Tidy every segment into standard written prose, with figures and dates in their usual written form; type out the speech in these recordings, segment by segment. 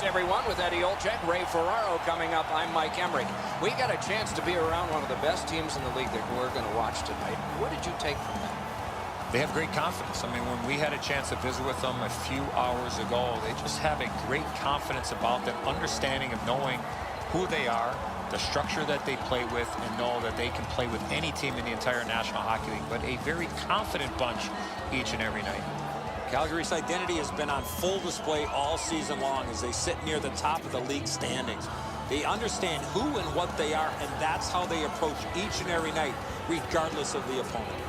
everyone, with Eddie Olczyk, Ray Ferraro coming up. I'm Mike Emmerich. We got a chance to be around one of the best teams in the league that we're going to watch tonight. What did you take from them? They have great confidence. I mean, when we had a chance to visit with them a few hours ago, they just have a great confidence about them, understanding of knowing who they are, the structure that they play with, and know that they can play with any team in the entire National Hockey League. But a very confident bunch each and every night. Calgary's identity has been on full display all season long as they sit near the top of the league standings. They understand who and what they are, and that's how they approach each and every night, regardless of the opponent.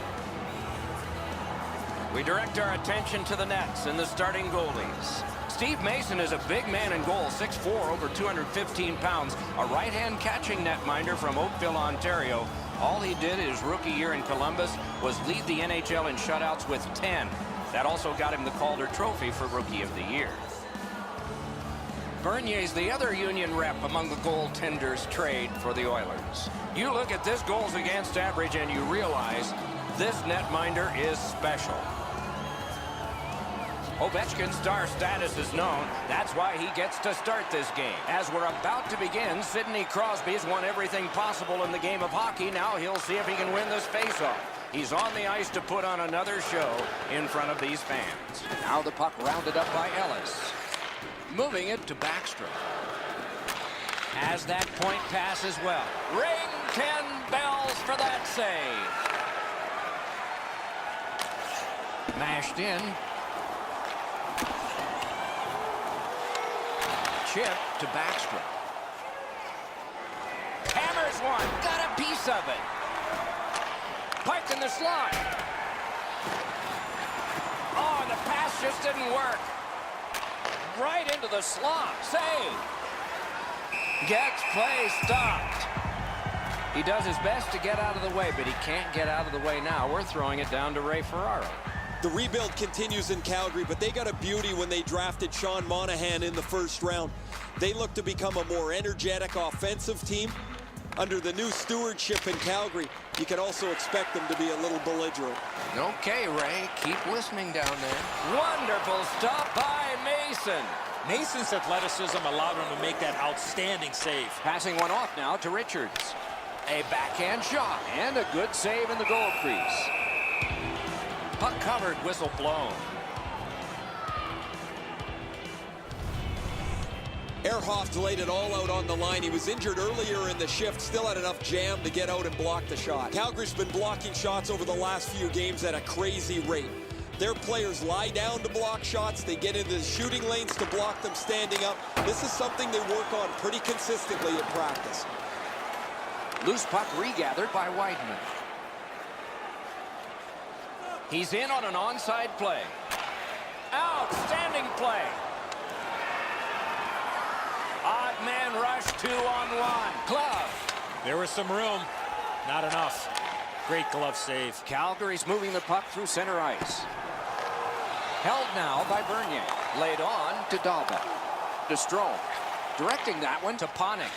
We direct our attention to the nets and the starting goalies. Steve Mason is a big man in goal, 6'4", over 215 pounds, a right-hand catching netminder from Oakville, Ontario. All he did his rookie year in Columbus was lead the NHL in shutouts with 10. That also got him the Calder Trophy for Rookie of the Year. Bernier's the other Union rep among the goaltenders trade for the Oilers. You look at this goals against average and you realize this netminder is special. Ovechkin's star status is known. That's why he gets to start this game. As we're about to begin, Sidney Crosby's won everything possible in the game of hockey. Now he'll see if he can win this faceoff. He's on the ice to put on another show in front of these fans. Now the puck rounded up by Ellis. Moving it to Backstrom. Has that point pass as well. Ring 10 bells for that save. Mashed in. Chip to Backstrom. Hammers one. Got a piece of it. Pike in the slot. Oh, and the pass just didn't work. Right into the slot. Save. Gets play stopped. He does his best to get out of the way, but he can't get out of the way now. We're throwing it down to Ray Ferraro. The rebuild continues in Calgary, but they got a beauty when they drafted Sean Monahan in the first round. They look to become a more energetic offensive team. Under the new stewardship in Calgary, you can also expect them to be a little belligerent. Okay, Ray, keep listening down there. Wonderful stop by Mason. Mason's athleticism allowed him to make that outstanding save. Passing one off now to Richards. A backhand shot and a good save in the goal crease. Puck covered, whistle blown. Ehrhoff laid it all out on the line. He was injured earlier in the shift, still had enough jam to get out and block the shot. Calgary's been blocking shots over the last few games at a crazy rate. Their players lie down to block shots. They get into the shooting lanes to block them standing up. This is something they work on pretty consistently in practice. Loose puck regathered by Weidman. He's in on an onside play. Outstanding play. Odd man rush, 2-on-1. Glove. There was some room. Not enough. Great glove save. Calgary's moving the puck through center ice. Held now by Bernier. Laid on to Dahlbeck. To Strome. Directing that one to Panik.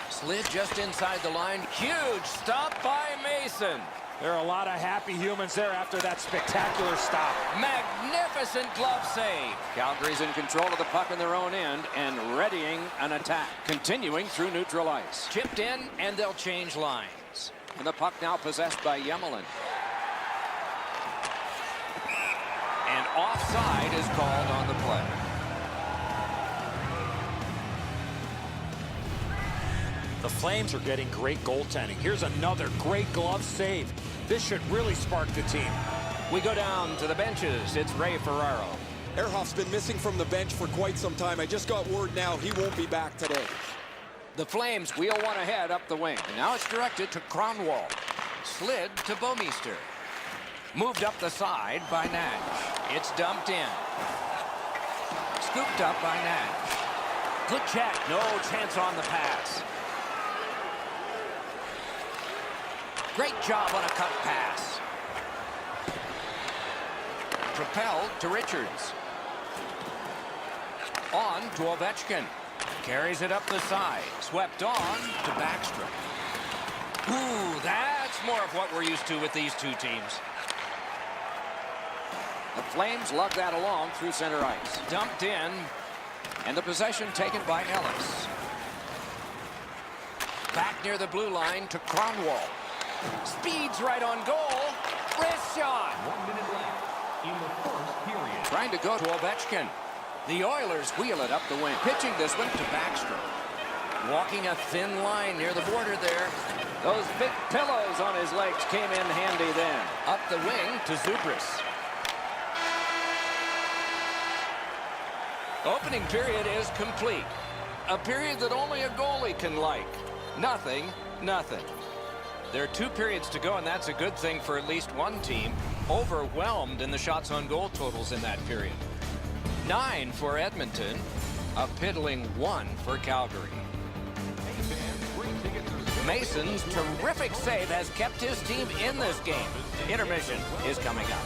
Slid just inside the line. Huge stop by Mason. There are a lot of happy humans there after that spectacular stop. Magnificent glove save. Calgary's in control of the puck in their own end and readying an attack. Continuing through neutral ice. Chipped in and they'll change lines. And the puck now possessed by Yemelin. And offside is called on the play. The Flames are getting great goaltending. Here's another great glove save. This should really spark the team. We go down to the benches. It's Ray Ferraro. Ehrhoff's been missing from the bench for quite some time. I just got word now he won't be back today. The Flames wheel one ahead up the wing. And now it's directed to Kronwall. Slid to Bouwmeester. Moved up the side by Nash. It's dumped in. Scooped up by Nash. Good check. No chance on the pass. Great job on a cut pass. Propelled to Richards. On to Ovechkin. Carries it up the side. Swept on to Backstrom. Ooh, that's more of what we're used to with these two teams. The Flames lug that along through center ice. Dumped in And the possession taken by Ellis. Back near the blue line to Kronwall. Speeds right on goal. Wrist shot. 1 minute left in the first period. Trying to go to Ovechkin. The Oilers wheel it up the wing. Pitching this one to Backstrom. Walking a thin line near the border there. Those big pillows on his legs came in handy then. Up the wing to Zubris. Opening period is complete. A period that only a goalie can like. Nothing, nothing. There are 2 periods to go, and that's a good thing for at least one team. Overwhelmed in the shots on goal totals in that period. 9 for Edmonton. A piddling 1 for Calgary. Mason's terrific save has kept his team in this game. Intermission is coming up.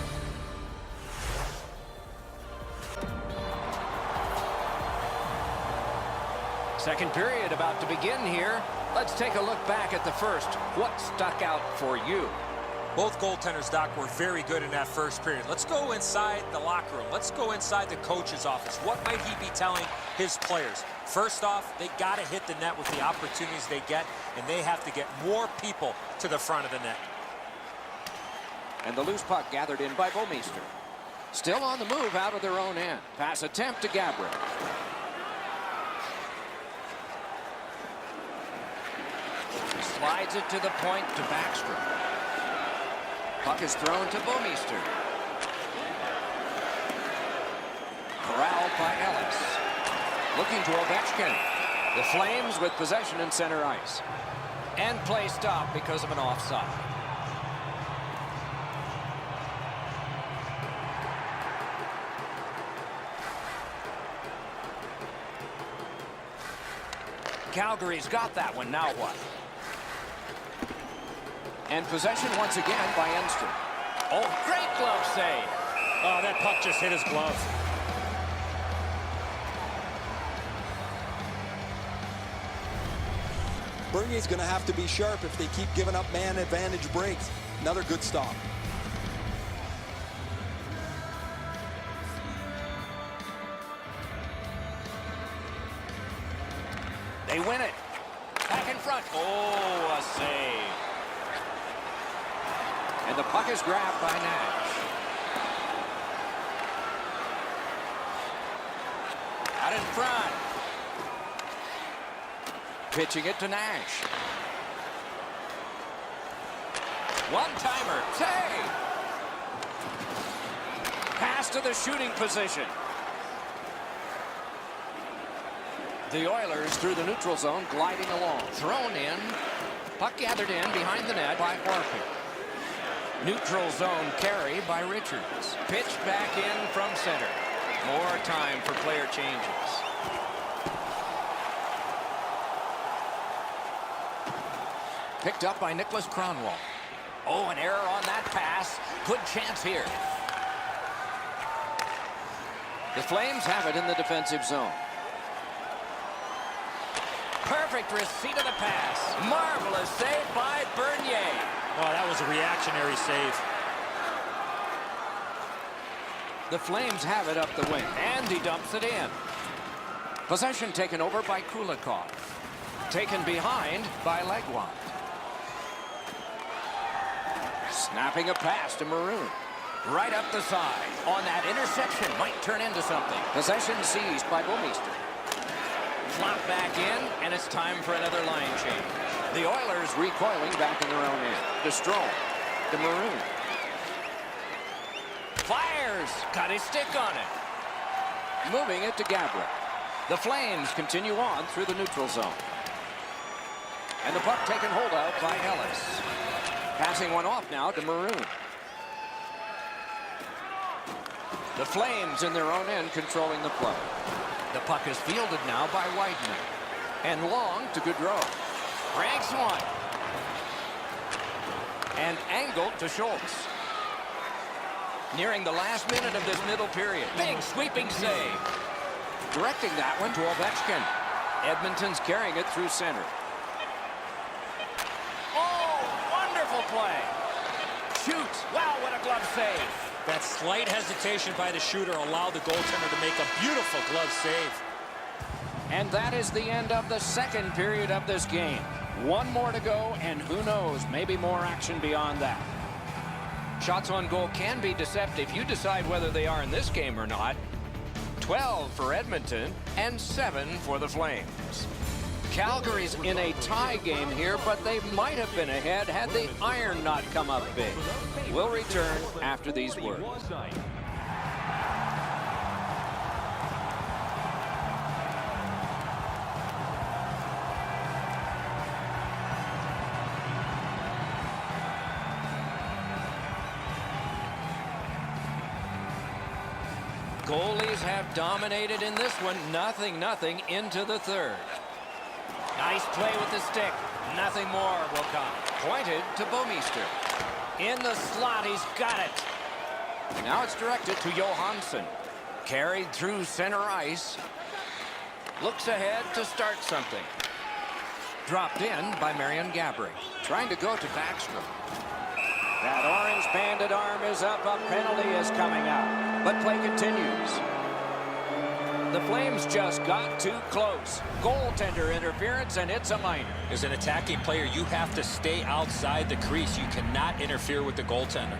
Second period about to begin here. Let's take a look back at the first. What stuck out for you? Both goaltenders, Doc, were very good in that first period. Let's go inside the locker room. Let's go inside the coach's office. What might he be telling his players? First off, they got to hit the net with the opportunities they get, and they have to get more people to the front of the net. And the loose puck gathered in by Bouwmeester. Still on the move out of their own end. Pass attempt to Gabriel. Slides it to the point to Backstrom. Puck is thrown to Bouwmeester. Corralled by Ellis. Looking to Ovechkin. The Flames with possession in center ice. And play stopped because of an offside. Calgary's got that one. Now what? And possession once again by Enstrom. Oh, great glove save. Oh, that puck just hit his glove. Bernier's going to have to be sharp if they keep giving up man advantage breaks. Another good stop. They win it. Back in front. Oh, a save. And the puck is grabbed by Nash. Out in front. Pitching it to Nash. One-timer. Save. Pass to the shooting position. The Oilers through the neutral zone, gliding along. Thrown in. Puck gathered in behind the net by Orpik. Neutral zone carry by Richards. Pitched back in from center. More time for player changes. Picked up by Nicholas Kronwall. Oh, an error on that pass. Good chance here. The Flames have it in the defensive zone. Perfect receipt of the pass. Marvelous save by Bernier. Oh, that was a reactionary save. The Flames have it up the wing, and he dumps it in. Possession taken over by Kulikov. Taken behind by Legwand. Snapping a pass to Maroon. Right up the side. On that interception, might turn into something. Possession seized by Bouwmeester. Flop back in, and it's time for another line change. The Oilers recoiling back in their own end. To Strome. To Maroon. Fires. Got his stick on it. Moving it to Gabriel. The Flames continue on through the neutral zone. And the puck taken hold of by Ellis. Passing one off now to Maroon. The Flames in their own end controlling the play. The puck is fielded now by Wideman. And long to Gaudreau. Ranks one. And angled to Schultz. Nearing the last minute of this middle period. Big sweeping save. Directing that one to Ovechkin. Edmonton's carrying it through center. Oh, wonderful play. Shoots. Wow, what a glove save. That slight hesitation by the shooter allowed the goaltender to make a beautiful glove save. And that is the end of the second period of this game. One more to go, and who knows, maybe more action beyond that. Shots on goal can be deceptive. You decide whether they are in this game or not. 12 for Edmonton and 7 for the Flames. Calgary's in a tie game here, but they might have been ahead had the iron not come up big. We'll return after these words. Goalies have dominated in this one. Nothing into the third. Nice play with the stick. Nothing more will come. Pointed to Bouwmeester. In the slot, he's got it. Now it's directed to Johansson. Carried through center ice. Looks ahead to start something. Dropped in by Marion Gaborik. Trying to go to Backstrom. That orange banded arm is up. A penalty is coming out. But play continues. The Flames just got too close. Goaltender interference, and it's a minor. As an attacking player, you have to stay outside the crease. You cannot interfere with the goaltender.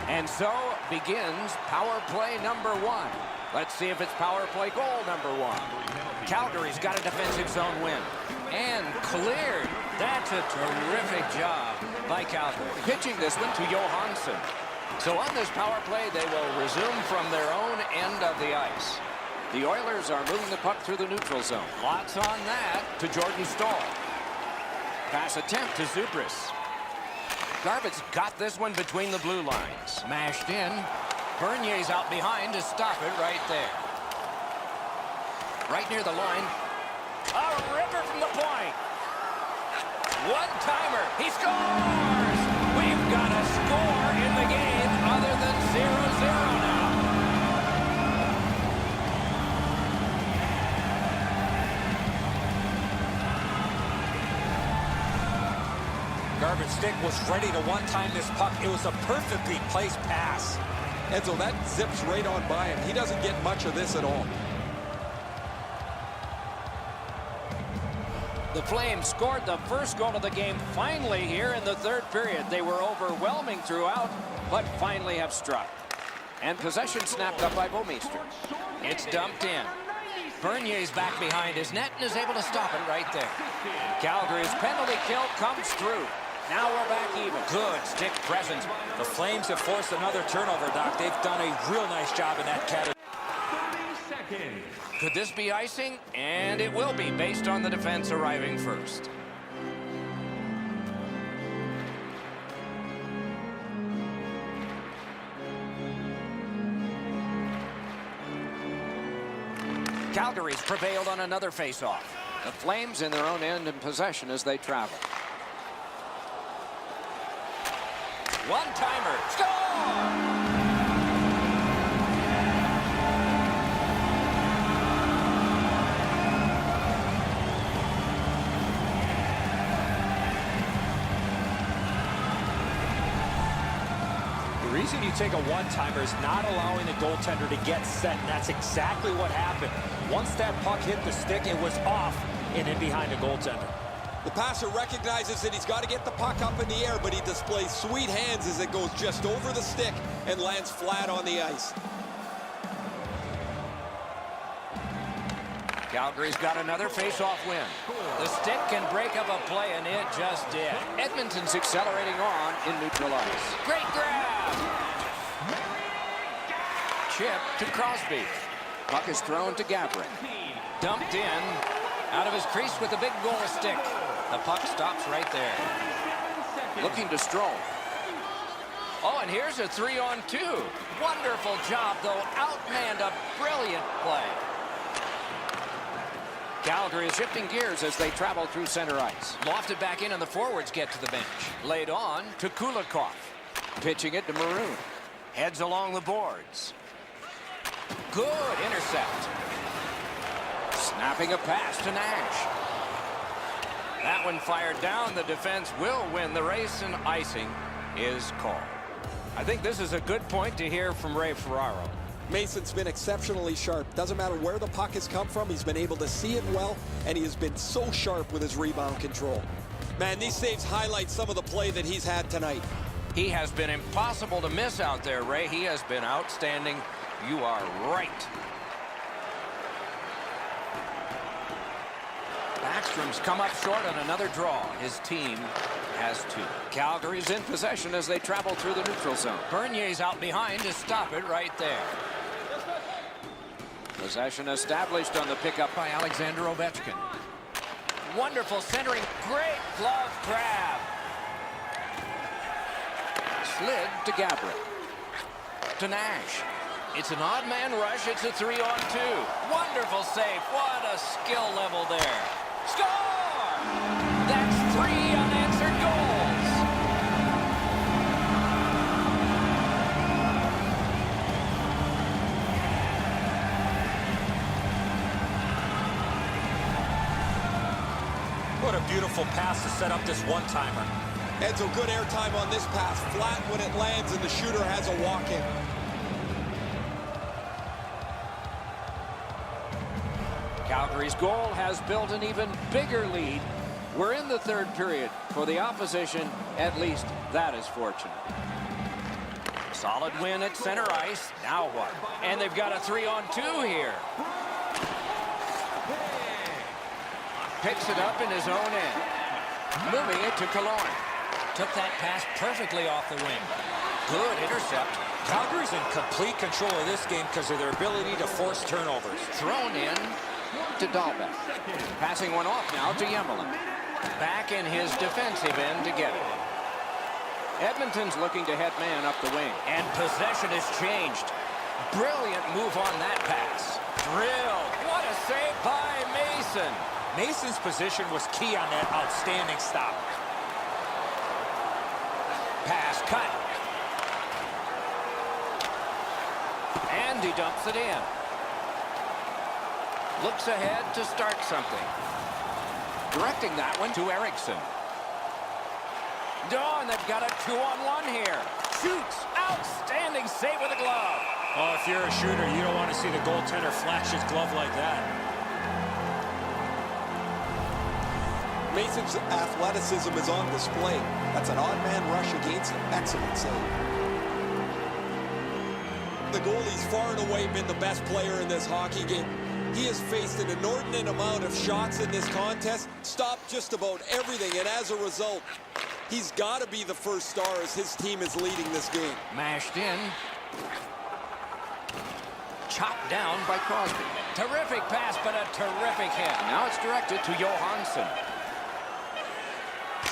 And so begins power play number 1. Let's see if it's power play goal number 1. Calgary's got a defensive zone win. And cleared. That's a terrific job by Calgary. Pitching this one to Johansson. So on this power play, they will resume from their own end of the ice. The Oilers are moving the puck through the neutral zone. Lots on that to Jordan Staal. Pass attempt to Zubris. Garbutt's got this one between the blue lines. Mashed in. Bernier's out behind to stop it right there. Right near the line. A ripper from the point. One-timer. He scores! We've got a score in the game other than 0-0 now. Garbutt's stick was ready to one-time this puck. It was a perfectly placed pass. Enzo, that zips right on by him. He doesn't get much of this at all. The Flames scored the first goal of the game finally here in the third period. They were overwhelming throughout, but finally have struck. And possession snapped up by Bouwmeester. It's dumped in. Bernier's back behind his net and is able to stop it right there. Calgary's penalty kill comes through. Now we're back even. Good stick presence. The Flames have forced another turnover, Doc. They've done a real nice job in that category. 30 seconds. Could this be icing? And it will be, based on the defense arriving first. Calgary's prevailed on another face-off. The Flames in their own end in possession as they travel. One-timer. Score! The reason you take a one-timer is not allowing the goaltender to get set, and that's exactly what happened. Once that puck hit the stick, it was off and in behind the goaltender. The passer recognizes that he's got to get the puck up in the air, but he displays sweet hands as it goes just over the stick and lands flat on the ice. Calgary's got another face-off win. The stick can break up a play, and it just did. Edmonton's accelerating on in neutral ice. Great grab! Chip to Crosby. Puck is thrown to Gaborik. Dumped in. Out of his crease with a big goal stick. The puck stops right there. Looking to Strome. Oh, and here's a 3-on-2. Wonderful job, though. Outmanned a brilliant play. Calgary is shifting gears as they travel through center ice. Lofted back in, and the forwards get to the bench. Laid on to Kulikov. Pitching it to Maroon. Heads along the boards. Good intercept. Snapping a pass to Nash. That one fired down. The defense will win the race, and icing is called. I think this is a good point to hear from Ray Ferraro. Mason's been exceptionally sharp. Doesn't matter where the puck has come from, he's been able to see it well, and he has been so sharp with his rebound control. Man, these saves highlight some of the play that he's had tonight. He has been impossible to miss out there, Ray. He has been outstanding. You are right. Backstrom's come up short on another draw. His team has 2. Calgary's in possession as they travel through the neutral zone. Bernier's out behind to stop it right there. Possession established on the pickup by Alexander Ovechkin. Wonderful centering. Great glove grab. Slid to Gabriel. To Nash. It's an odd man rush. It's a 3-on-2. Wonderful save. What a skill level there. Score! That's 3 unanswered goals. What a beautiful pass to set up this one-timer. Edzo, good airtime on this pass. Flat when it lands, and the shooter has a walk-in. Calgary's goal has built an even bigger lead. We're in the 3rd period. For the opposition, at least that is fortunate. Solid win at center ice. Now what? And they've got a 3-on-2 here. Picks it up in his own end. Moving it to Cologne. Took that pass perfectly off the wing. Good intercept. Calgary's in complete control of this game because of their ability to force turnovers. Thrown in to Dahlbeck. Passing one off now to Yemelin. Back in his defensive end to get it. Edmonton's looking to head man up the wing. And possession has changed. Brilliant move on that pass. Drilled. What a save by Mason. Mason's position was key on that outstanding stop. Pass cut. And he dumps it in. Looks ahead to start something. Directing that one to Eriksson. And they've got a 2-on-1 here. Shoots. Outstanding save with a glove. Oh, if you're a shooter, you don't want to see the goaltender flash his glove like that. Mason's athleticism is on display. That's an odd man rush against an excellent save. The goalie's far and away been the best player in this hockey game. He has faced an inordinate amount of shots in this contest, stopped just about everything, and as a result, he's got to be the first star as his team is leading this game. Mashed in. Chopped down by Crosby. Terrific pass, but a terrific hit. Now it's directed to Johansson.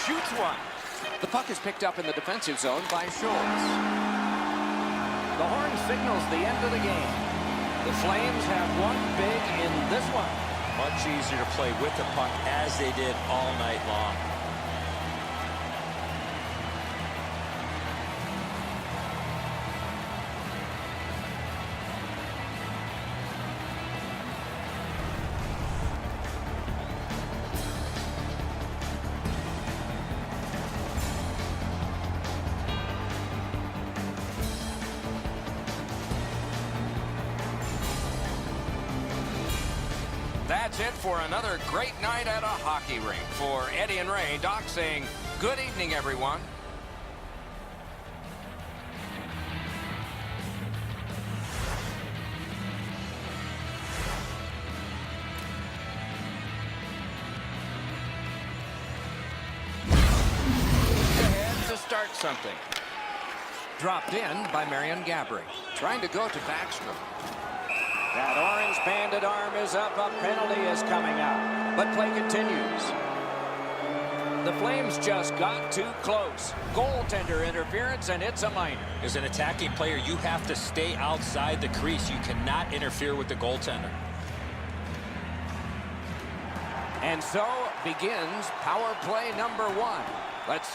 Shoots one. The puck is picked up in the defensive zone by Schultz. The horn signals the end of the game. The Flames have won big in this one. Much easier to play with the puck as they did all night long. That's it for another great night at a hockey rink. For Eddie and Ray, Doc saying good evening, everyone. Ahead to start something. Dropped in by Marion Gaborik. Trying to go to Backstrom. That orange banded arm is up. A penalty is coming out. But play continues. The Flames just got too close. Goaltender interference, and it's a minor. As an attacking player, you have to stay outside the crease. You cannot interfere with the goaltender. And so begins power play number 1. Let's